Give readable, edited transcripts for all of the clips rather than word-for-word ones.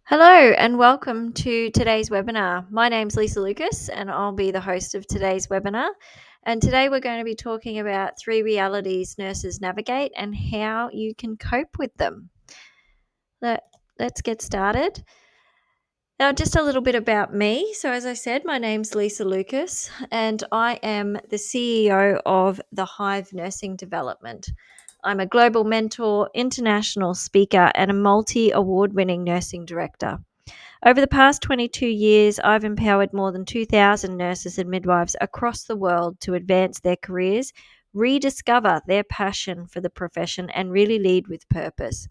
Hello and welcome to today's webinar. My name's Lisa Lucas and I'll be the host of today's webinar. And today we're going to be talking about 3 realities nurses navigate and how you can cope with them. Let's get started. Now, just a little bit about me. So, as I said, my name's Lisa Lucas and I am the CEO of the Hive Nursing Development. I'm a global mentor, international speaker, and a multi-award winning nursing director. Over the past 22 years, I've empowered more than 2,000 nurses and midwives across the world to advance their careers, rediscover their passion for the profession, and really lead with purpose.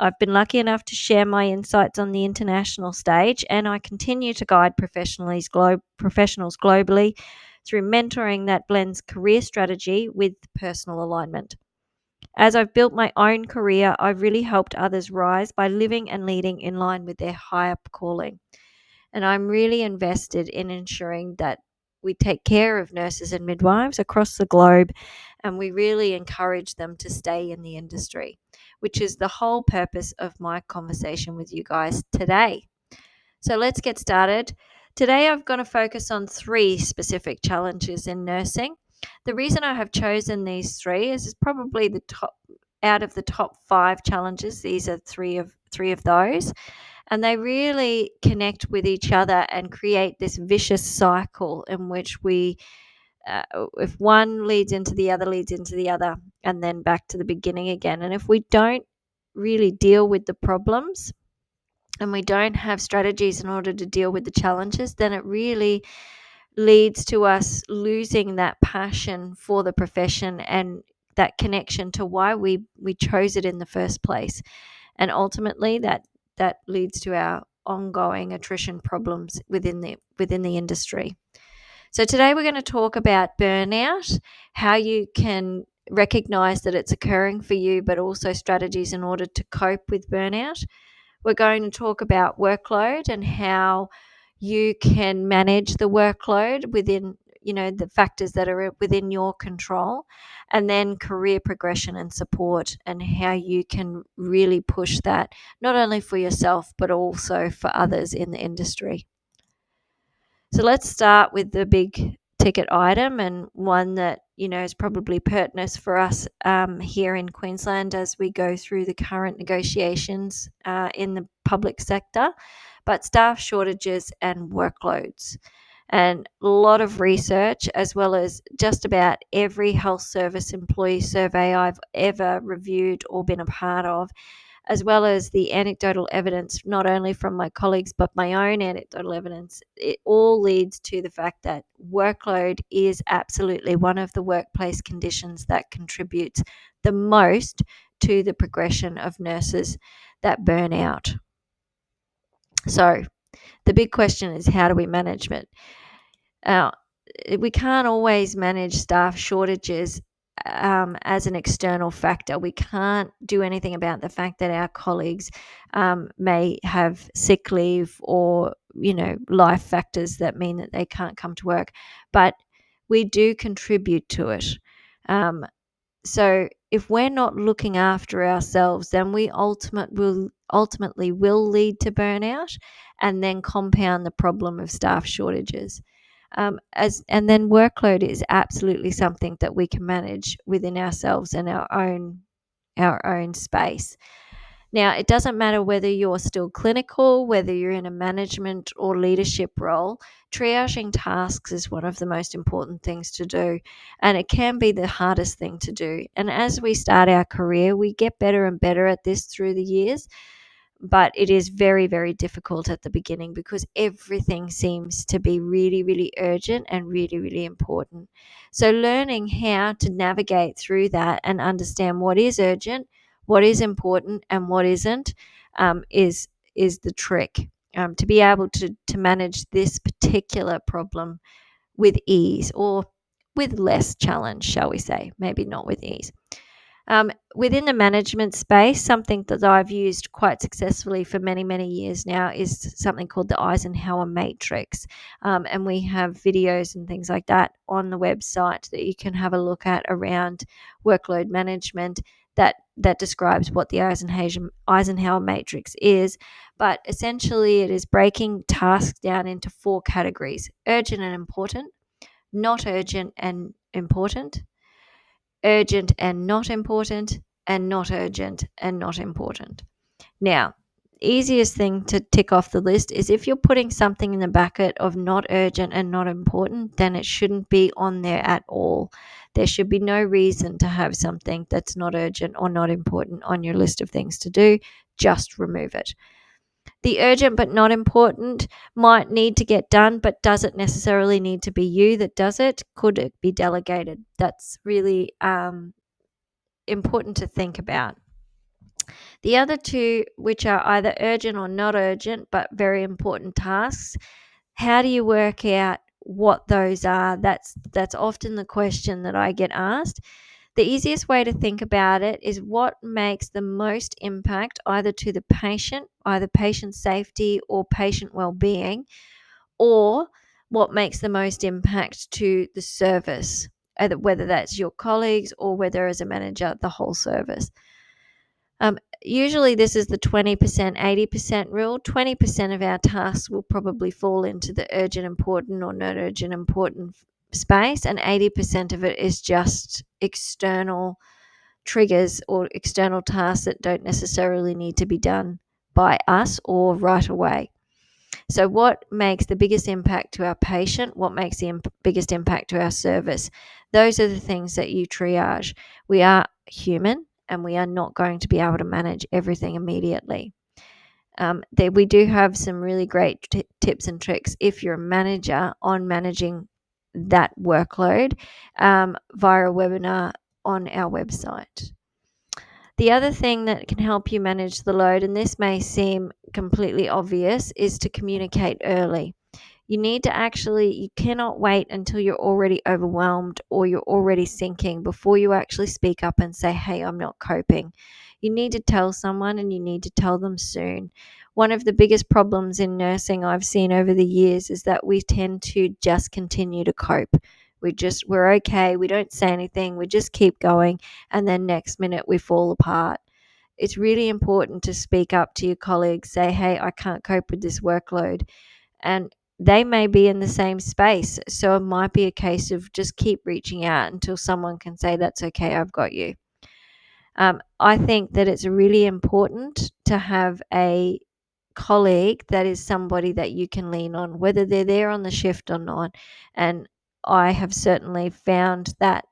I've been lucky enough to share my insights on the international stage, and I continue to guide professionals globally through mentoring that blends career strategy with personal alignment. As I've built my own career, I've really helped others rise by living and leading in line with their higher calling. And I'm really invested in ensuring that we take care of nurses and midwives across the globe and we really encourage them to stay in the industry, which is the whole purpose of my conversation with you guys today. So let's get started. Today I'm going to focus on 3 specific challenges in nursing. The reason I have chosen these 3 is probably the top out of the top 5 challenges. These are three of those, and they really connect with each other and create this vicious cycle in which if one leads into the other, leads into the other, and then back to the beginning again. And if we don't really deal with the problems and we don't have strategies in order to deal with the challenges, then it really leads to us losing that passion for the profession and that connection to why we chose it in the first place. And ultimately that leads to our ongoing attrition problems within the industry. So today we're going to talk about burnout, how you can recognize that it's occurring for you, but also strategies in order to cope with burnout. We're going to talk about workload and how you can manage the workload within, the factors that are within your control, and then career progression and support and how you can really push that, not only for yourself, but also for others in the industry. So let's start with the big ticket item, and one that is probably pertinent for us here in Queensland as we go through the current negotiations in the public sector, but staff shortages and workloads. And a lot of research, as well as just about every health service employee survey I've ever reviewed or been a part of, as well as the anecdotal evidence, not only from my colleagues, but my own anecdotal evidence, it all leads to the fact that workload is absolutely one of the workplace conditions that contributes the most to the progression of nurses that burn out. So the big question is, how do we manage it? We can't always manage staff shortages as an external factor. We can't do anything about the fact that our colleagues may have sick leave or life factors that mean that they can't come to work, but we do contribute to it. So if we're not looking after ourselves, then we ultimately will lead to burnout and then compound the problem of staff shortages. And then workload is absolutely something that we can manage within ourselves and our own space. Now, it doesn't matter whether you're still clinical, whether you're in a management or leadership role, triaging tasks is one of the most important things to do, and it can be the hardest thing to do. And as we start our career, we get better and better at this through the years, but it is very, very difficult at the beginning because everything seems to be really, really urgent and really, really important. So learning how to navigate through that and understand what is urgent, what is important, and what isn't is the trick to be able to manage this particular problem with ease, or with less challenge, shall we say, maybe not with ease. Within the management space, something that I've used quite successfully for many, many years now is something called the Eisenhower Matrix. And we have videos and things like that on the website that you can have a look at around workload management. that describes what the Eisenhower matrix is. But essentially, it is breaking tasks down into 4 categories: urgent and important, not urgent and important, urgent and not important, and not urgent and not important. Now, easiest thing to tick off the list is if you're putting something in the bucket of not urgent and not important, then it shouldn't be on there at all. There should be no reason to have something that's not urgent or not important on your list of things to do. Just remove it. The urgent but not important might need to get done, but doesn't necessarily need to be you that does it. Could it be delegated? That's really important to think about. The other 2, which are either urgent or not urgent, but very important tasks, how do you work out what those are? That's often the question that I get asked. The easiest way to think about it is what makes the most impact either to the patient, either patient safety or patient well-being, or what makes the most impact to the service, whether that's your colleagues or whether as a manager, the whole service. Usually this is the 20%, 80% rule. 20% of our tasks will probably fall into the urgent important or not urgent important space, and 80% of it is just external triggers or external tasks that don't necessarily need to be done by us or right away. So what makes the biggest impact to our patient? What makes the biggest impact to our service? Those are the things that you triage. We are human, and we are not going to be able to manage everything immediately. We do have some really great tips and tricks if you're a manager on managing that workload via a webinar on our website. The other thing that can help you manage the load, and this may seem completely obvious, is to communicate early. You cannot wait until you're already overwhelmed or you're already sinking before you actually speak up and say, hey, I'm not coping. You need to tell someone, and you need to tell them soon. One of the biggest problems in nursing I've seen over the years is that we tend to just continue to cope. We're okay. We don't say anything. We just keep going. And then next minute we fall apart. It's really important to speak up to your colleagues, say, hey, I can't cope with this workload. And they may be in the same space. So it might be a case of just keep reaching out until someone can say, that's okay, I've got you. I think that it's really important to have a colleague that is somebody that you can lean on, whether they're there on the shift or not. And I have certainly found that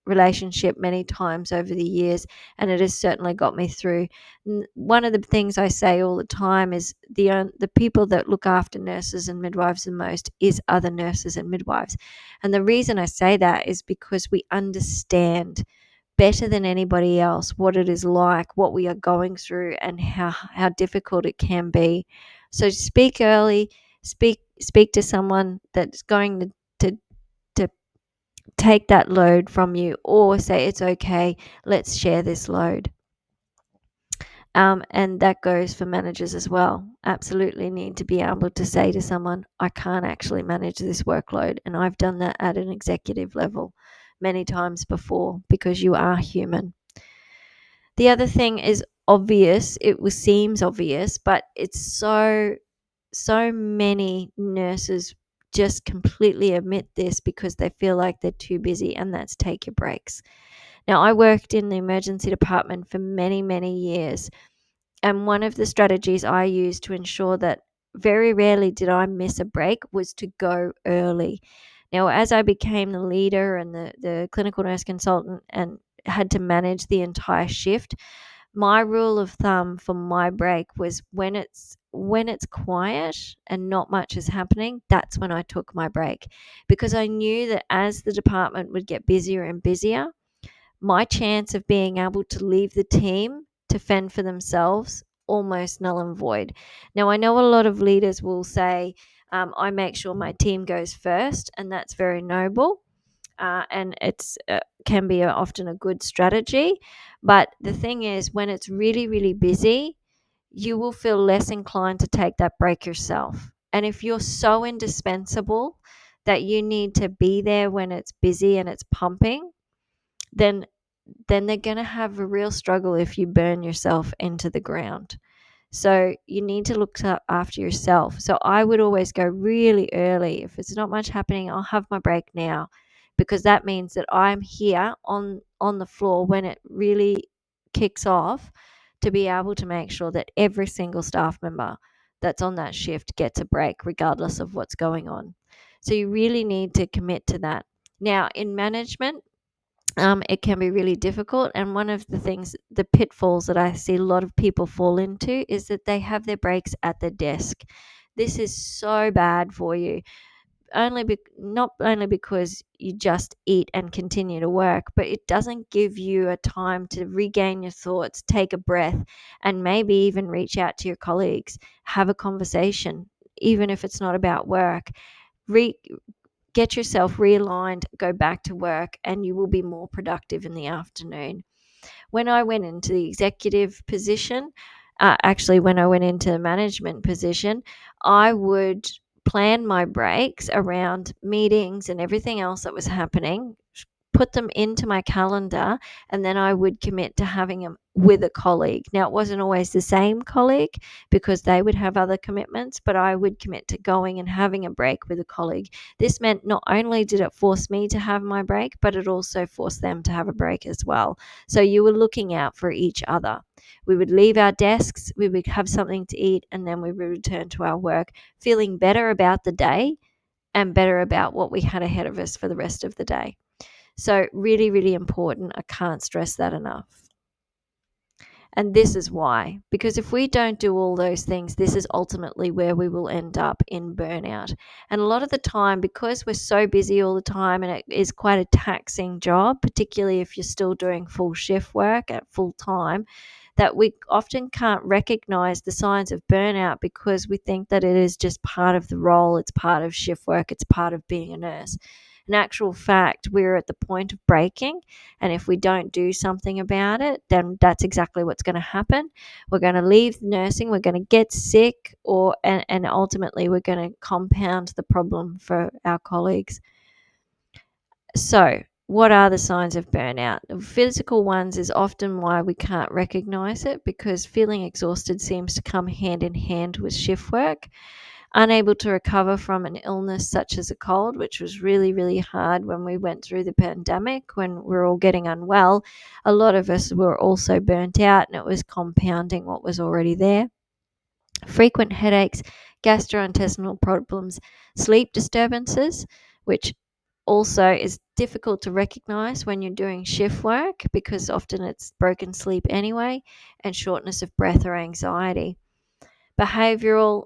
relationship many times over the years, and it has certainly got me through. One of the things I say all the time is the people that look after nurses and midwives the most is other nurses and midwives. And the reason I say that is because we understand better than anybody else what it is like, what we are going through, and how difficult it can be. So speak early, speak to someone that's going to take that load from you, or say, it's okay, let's share this load. And that goes for managers as well. Absolutely need to be able to say to someone, I can't actually manage this workload. And I've done that at an executive level many times before, because you are human. The other thing is obvious. Seems obvious, but it's so many nurses just completely omit this because they feel like they're too busy, and that's take your breaks. Now, I worked in the emergency department for many, many years, and one of the strategies I used to ensure that very rarely did I miss a break was to go early. Now, as I became the leader and the clinical nurse consultant and had to manage the entire shift, my rule of thumb for my break was when it's quiet and not much is happening, that's when I took my break, because I knew that as the department would get busier and busier, my chance of being able to leave the team to fend for themselves almost null and void. Now, I know a lot of leaders will say, I make sure my team goes first, and that's very noble. And it's can be often a good strategy. But the thing is, when it's really, really busy, you will feel less inclined to take that break yourself. And if you're so indispensable that you need to be there when it's busy and it's pumping, then then they're going to have a real struggle if you burn yourself into the ground. So you need to look after yourself. So I would always go really early. If it's not much happening, I'll have my break now, because that means that I'm here on the floor when it really kicks off, to be able to make sure that every single staff member that's on that shift gets a break regardless of what's going on. So you really need to commit to that. Now, in management, it can be really difficult. And one of the things, the pitfalls that I see a lot of people fall into, is that they have their breaks at the desk. This is so bad for you. Not only because you just eat and continue to work, but it doesn't give you a time to regain your thoughts, take a breath, and maybe even reach out to your colleagues, have a conversation, even if it's not about work. Get yourself realigned, go back to work, and you will be more productive in the afternoon. When I went into the executive position, actually, when I went into the management position, I would plan my breaks around meetings and everything else that was happening, put them into my calendar, and then I would commit to having them with a colleague. Now, it wasn't always the same colleague because they would have other commitments, but I would commit to going and having a break with a colleague. This meant not only did it force me to have my break, but it also forced them to have a break as well. So you were looking out for each other. We would leave our desks, we would have something to eat, and then we would return to our work, feeling better about the day and better about what we had ahead of us for the rest of the day. So really, really important. I can't stress that enough. And this is why, because if we don't do all those things, this is ultimately where we will end up in burnout. And a lot of the time, because we're so busy all the time and it is quite a taxing job, particularly if you're still doing full shift work at full time, that we often can't recognize the signs of burnout because we think that it is just part of the role, it's part of shift work, it's part of being a nurse. In actual fact, we're at the point of breaking, and if we don't do something about it, then that's exactly what's going to happen. We're going to leave nursing, we're going to get sick, and ultimately we're going to compound the problem for our colleagues. So, what are the signs of burnout? The physical ones is often why we can't recognize it, because feeling exhausted seems to come hand in hand with shift work. Unable to recover from an illness such as a cold, which was really, really hard when we went through the pandemic, when we were all getting unwell. A lot of us were also burnt out, and it was compounding what was already there. Frequent headaches, gastrointestinal problems, sleep disturbances, which also is difficult to recognize when you're doing shift work because often it's broken sleep anyway, and shortness of breath or anxiety. Behavioral,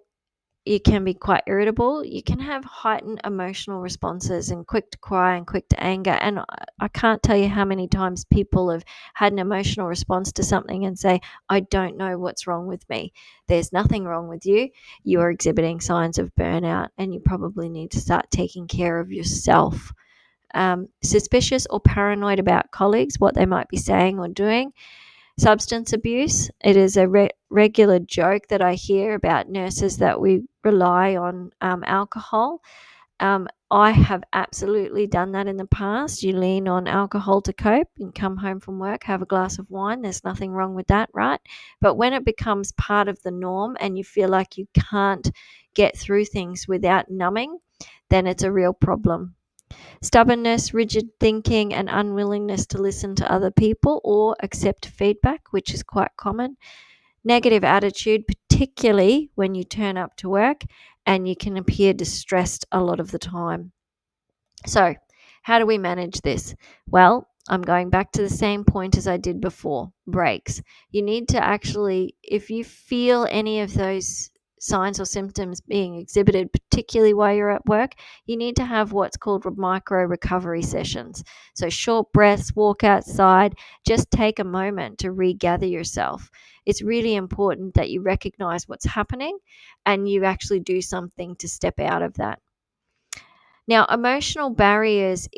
you can be quite irritable. You can have heightened emotional responses and quick to cry and quick to anger. And I can't tell you how many times people have had an emotional response to something and say, I don't know what's wrong with me. There's nothing wrong with you. You are exhibiting signs of burnout, and you probably need to start taking care of yourself. Suspicious or paranoid about colleagues, what they might be saying or doing. Substance abuse. It is a regular joke that I hear about nurses that we rely on alcohol. I have absolutely done that in the past. You lean on alcohol to cope and come home from work, have a glass of wine. There's nothing wrong with that, right? But when it becomes part of the norm and you feel like you can't get through things without numbing, then it's a real problem. Stubbornness, rigid thinking, and unwillingness to listen to other people or accept feedback, which is quite common. Negative attitude, particularly when you turn up to work, and you can appear distressed a lot of the time. So, how do we manage this? Well, I'm going back to the same point as I did before, breaks. You need to actually, if you feel any of those signs or symptoms being exhibited, particularly while you're at work, you need to have what's called micro recovery sessions. So short breaths, walk outside, just take a moment to regather yourself. It's really important that you recognize what's happening and you actually do something to step out of that. Now, emotional barriers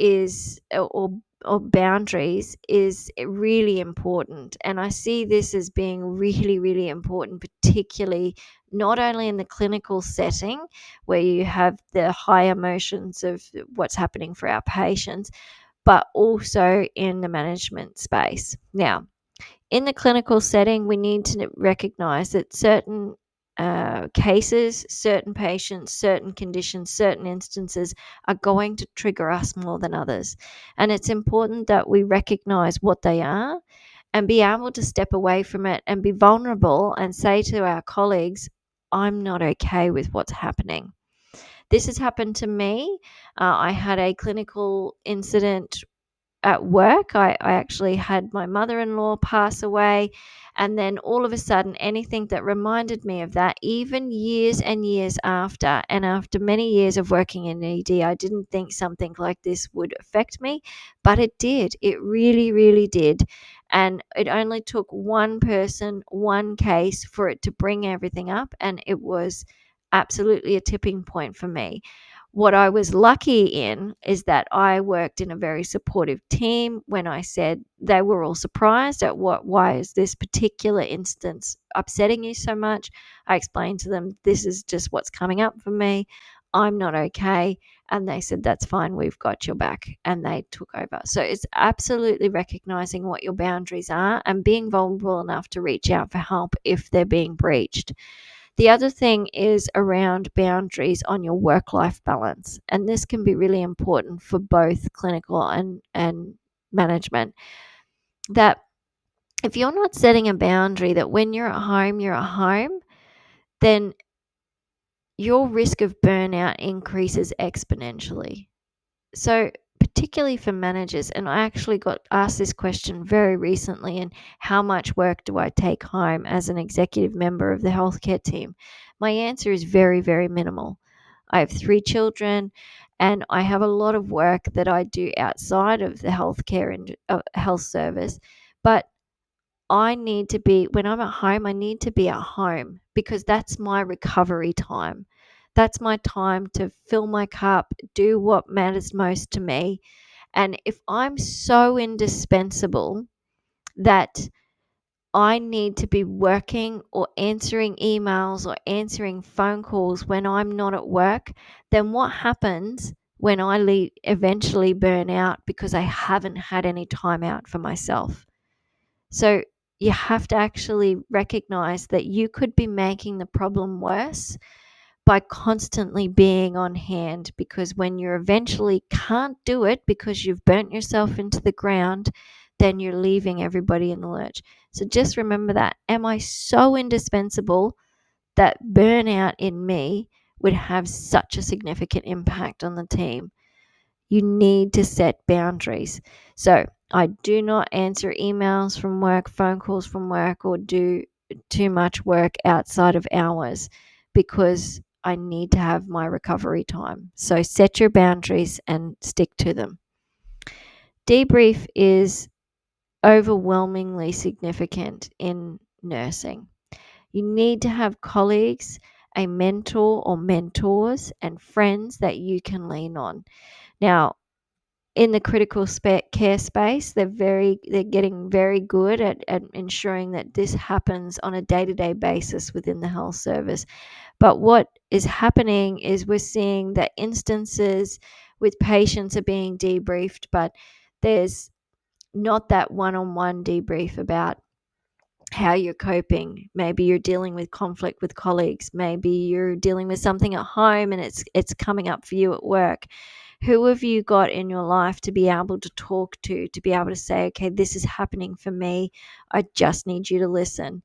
or boundaries is really important. And I see this as being really, really important, particularly not only in the clinical setting where you have the high emotions of what's happening for our patients, but also in the management space. Now, in the clinical setting, we need to recognize that certain cases, certain patients, certain conditions, certain instances are going to trigger us more than others. And it's important that we recognize what they are and be able to step away from it and be vulnerable and say to our colleagues, I'm not okay with what's happening. This has happened to me. I had a clinical incident at work. I actually had my mother-in-law pass away, and then all of a sudden, anything that reminded me of that, even years and years after, and after many years of working in ED, I didn't think something like this would affect me, but it did. It really, really did. And it only took one person, one case for it to bring everything up, and it was absolutely a tipping point for me. What I was lucky in is that I worked in a very supportive team. When I said, they were all surprised at why is this particular instance upsetting you so much? I explained to them, this is just what's coming up for me. I'm not okay. And they said, that's fine, we've got your back. And they took over. So it's absolutely recognizing what your boundaries are and being vulnerable enough to reach out for help if they're being breached. The other thing is around boundaries on your work-life balance, and this can be really important for both clinical and management. That if you're not setting a boundary that when you're at home, then your risk of burnout increases exponentially. So, particularly for managers, and I actually got asked this question very recently, and how much work do I take home as an executive member of the healthcare team? My answer is very, very minimal. I have 3 children, and I have a lot of work that I do outside of the healthcare and health service, but I need to be, when I'm at home, I need to be at home because that's my recovery time. That's my time to fill my cup, do what matters most to me. And if I'm so indispensable that I need to be working or answering emails or answering phone calls when I'm not at work, then what happens when I eventually burn out because I haven't had any time out for myself? So you have to actually recognize that you could be making the problem worse by constantly being on hand, because when you eventually can't do it because you've burnt yourself into the ground, then you're leaving everybody in the lurch. So just remember that. Am I so indispensable that burnout in me would have such a significant impact on the team? You need to set boundaries. So I do not answer emails from work, phone calls from work, or do too much work outside of hours because I need to have my recovery time. So set your boundaries and stick to them. Debrief is overwhelmingly significant in nursing. You need to have colleagues, a mentor or mentors, and friends that you can lean on. Now, in the critical care space, they're getting very good at ensuring that this happens on a day-to-day basis within the health service. But what is happening is we're seeing that instances with patients are being debriefed, but there's not that one-on-one debrief about how you're coping. Maybe you're dealing with conflict with colleagues. Maybe you're dealing with something at home and it's coming up for you at work. Who have you got in your life to be able to talk to be able to say, okay, this is happening for me. I just need you to listen.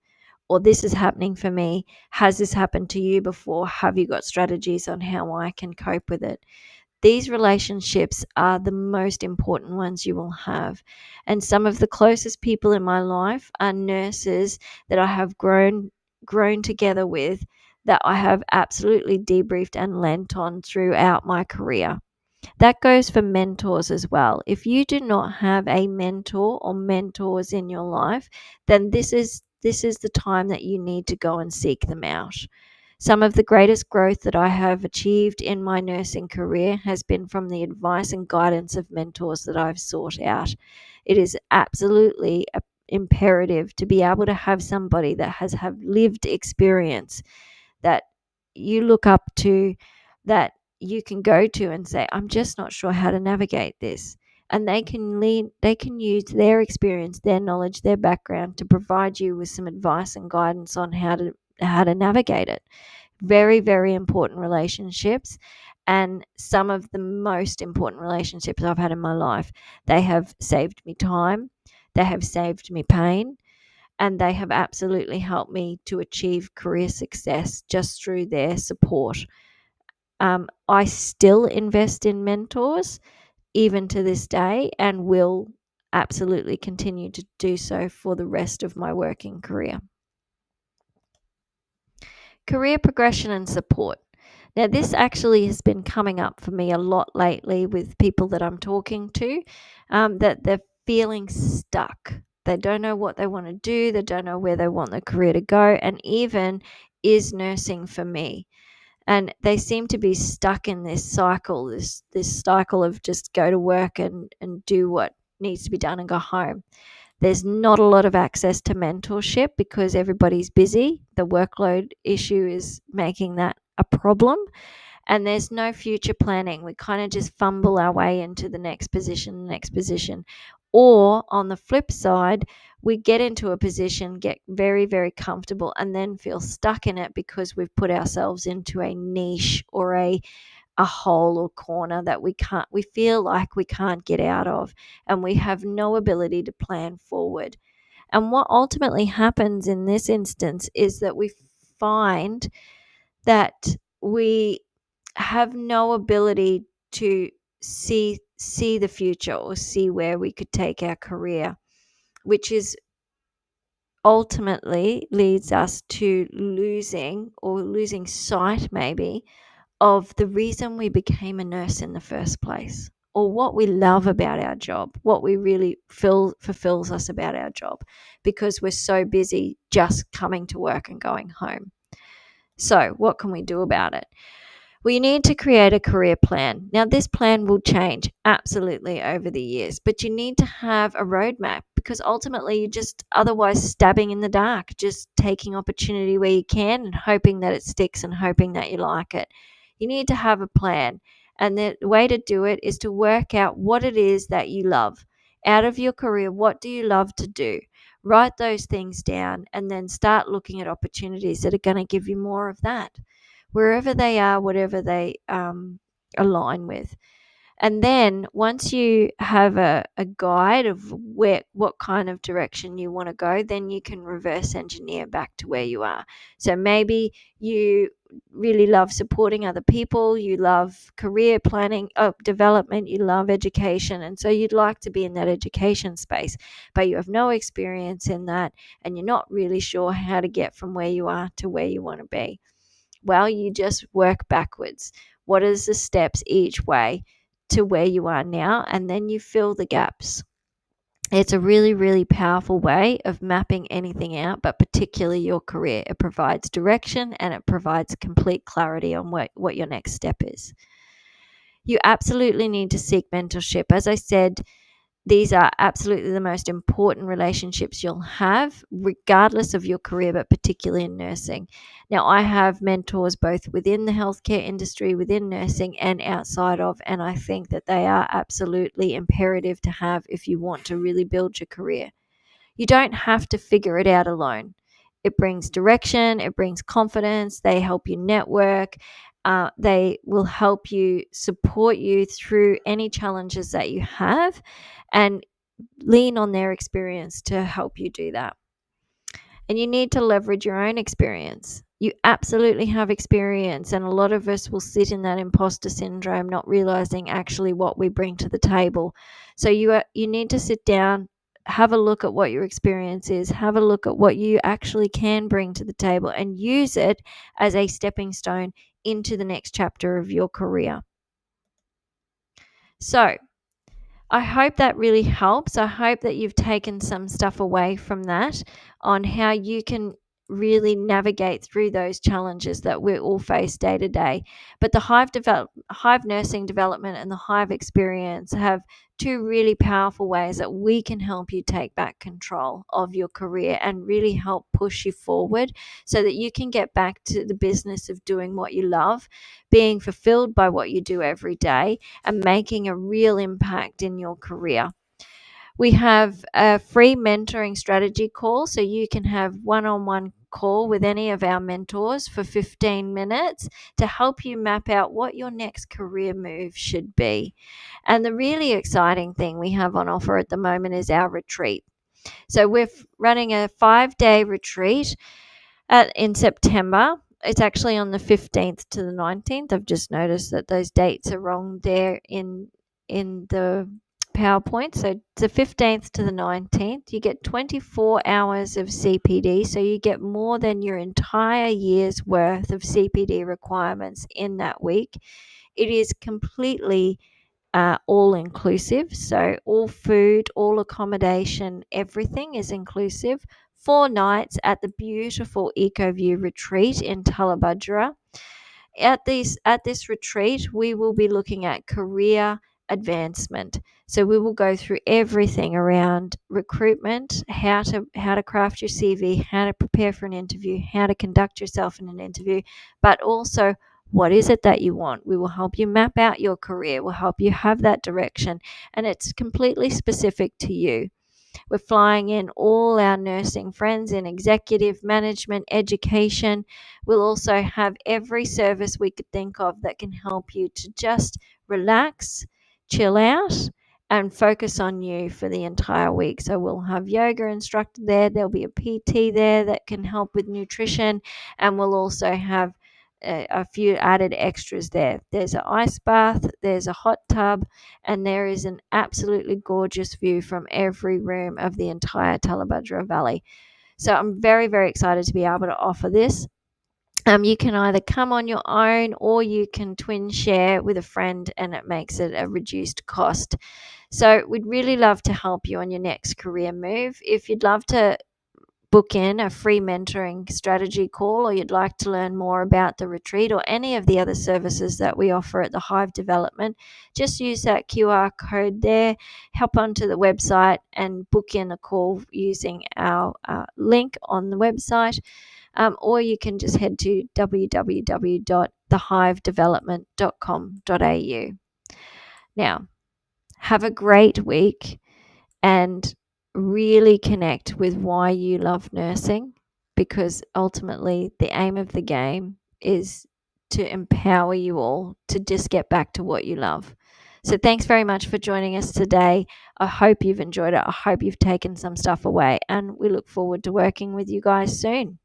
Or this is happening for me. Has this happened to you before? Have you got strategies on how I can cope with it? These relationships are the most important ones you will have. And some of the closest people in my life are nurses that I have grown together with, that I have absolutely debriefed and lent on throughout my career. That goes for mentors as well. If you do not have a mentor or mentors in your life, then this is the time that you need to go and seek them out. Some of the greatest growth that I have achieved in my nursing career has been from the advice and guidance of mentors that I've sought out. It is absolutely imperative to be able to have somebody that has lived experience, that you look up to, that you can go to and say, I'm just not sure how to navigate this. and they can use their experience, their knowledge, their background to provide you with some advice and guidance on how to navigate it. Very, very important relationships, and some of the most important relationships I've had in my life. They have saved me time, they have saved me pain, and they have absolutely helped me to achieve career success just through their support. I still invest in mentors even to this day, and will absolutely continue to do so for the rest of my working career. Career progression and support. Now, this actually has been coming up for me a lot lately with people that I'm talking to, that they're feeling stuck. They don't know what they want to do, they don't know where they want their career to go, and even, is nursing for me? And they seem to be stuck in this cycle, this cycle of just go to work and do what needs to be done and go home. There's not a lot of access to mentorship because everybody's busy. The workload issue is making that a problem, and there's no future planning. We kind of just fumble our way into the next position. Or on the flip side, we get into a position, get very, very comfortable, and then feel stuck in it because we've put ourselves into a niche or a hole or corner that we feel like we can't get out of, and we have no ability to plan forward. And what ultimately happens in this instance is that we find that we have no ability to see the future or see where we could take our career, which is ultimately leads us to losing sight maybe of the reason we became a nurse in the first place, or what we love about our job, what we really feel fulfills us about our job, because we're so busy just coming to work and going home. So what can we do about it? Well, you need to create a career plan. Now, this plan will change absolutely over the years, but you need to have a roadmap, because ultimately you're just otherwise stabbing in the dark, just taking opportunity where you can and hoping that it sticks and hoping that you like it. You need to have a plan, and the way to do it is to work out what it is that you love. Out of your career, what do you love to do? Write those things down and then start looking at opportunities that are going to give you more of that, wherever they are, whatever they align with. And then once you have a guide of what kind of direction you want to go, then you can reverse engineer back to where you are. So maybe you really love supporting other people, you love career planning, development, you love education, and so you'd like to be in that education space, but you have no experience in that, and you're not really sure how to get from where you are to where you want to be. Well, you just work backwards. What is the steps each way to where you are now? And then you fill the gaps. It's a really, really powerful way of mapping anything out, but particularly your career. It provides direction and it provides complete clarity on what your next step is. You absolutely need to seek mentorship. As I said, these are absolutely the most important relationships you'll have, regardless of your career, but particularly in nursing. Now, I have mentors both within the healthcare industry, within nursing, and outside of, and I think that they are absolutely imperative to have if you want to really build your career. You don't have to figure it out alone. It brings direction, it brings confidence, they help you network, they will help you, support you through any challenges that you have, and lean on their experience to help you do that. And you need to leverage your own experience. You absolutely have experience, and a lot of us will sit in that imposter syndrome, not realizing actually what we bring to the table. So you need to sit down, have a look at what your experience is, have a look at what you actually can bring to the table, and use it as a stepping stone into the next chapter of your career. So I hope that really helps. I hope that you've taken some stuff away from that on how you can really navigate through those challenges that we all face day to day. But the hive nursing development and the hive experience have two really powerful ways that we can help you take back control of your career and really help push you forward so that you can get back to the business of doing what you love, being fulfilled by what you do every day, and making a real impact in your career. We have a free mentoring strategy call, so you can have one-on-one call with any of our mentors for 15 minutes to help you map out what your next career move should be. And the really exciting thing we have on offer at the moment is our retreat. So we're running a 5-day retreat in September. It's actually on the 15th to the 19th. I've just noticed that those dates are wrong there in the PowerPoint. So it's the 15th to the 19th. You get 24 hours of CPD, so you get more than your entire year's worth of CPD requirements in that week. It is completely all inclusive, so all food, all accommodation, everything is inclusive. 4 nights at the beautiful EcoView retreat in Tullabudgera. At this retreat, we will be looking at career advancement. So we will go through everything around recruitment, how to craft your CV, how to prepare for an interview, how to conduct yourself in an interview, but also what is it that you want. We will help you map out your career. We'll help you have that direction, and it's completely specific to you. We're flying in all our nursing friends in executive management, education. We'll also have every service we could think of that can help you to just relax, chill out, and focus on you for the entire week. So we'll have yoga instructor there. There'll be a PT there that can help with nutrition, and we'll also have a few added extras there. There's an ice bath, there's a hot tub, and there is an absolutely gorgeous view from every room of the entire Tullabudgera Valley. So I'm very, very excited to be able to offer this. You can either come on your own or you can twin share with a friend, and it makes it a reduced cost. So we'd really love to help you on your next career move. If you'd love to book in a free mentoring strategy call, or you'd like to learn more about the retreat or any of the other services that we offer at the Hive Development, just use that QR code there, hop onto the website and book in a call using our link on the website, or you can just head to www.thehivedevelopment.com.au. Now, have a great week and really connect with why you love nursing, because ultimately the aim of the game is to empower you all to just get back to what you love. So thanks very much for joining us today. I hope you've enjoyed it. I hope you've taken some stuff away, and we look forward to working with you guys soon.